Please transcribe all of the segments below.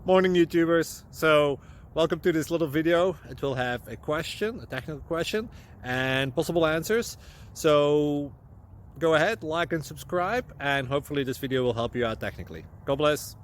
Morning YouTubers. So welcome to this little video. It will have a question, a technical question, and possible answers. So go ahead, like and subscribe, and hopefully this video will help you out technically. God bless.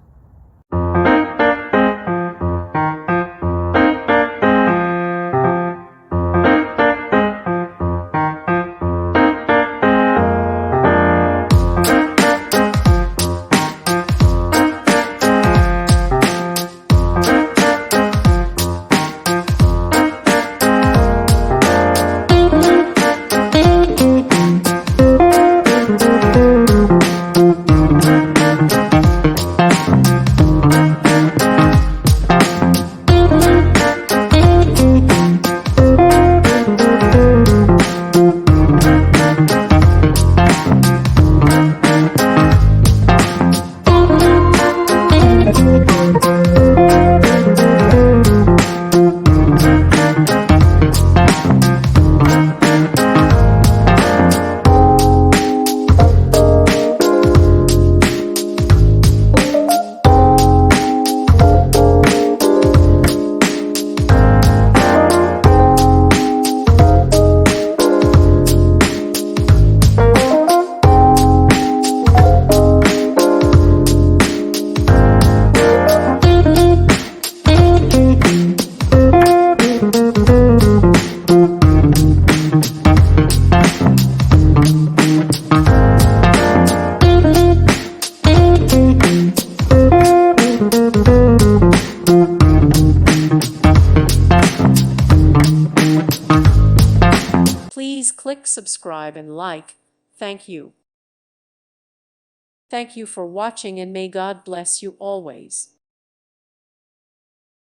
Please click subscribe and like. Thank you. Thank you for watching and may God bless you always.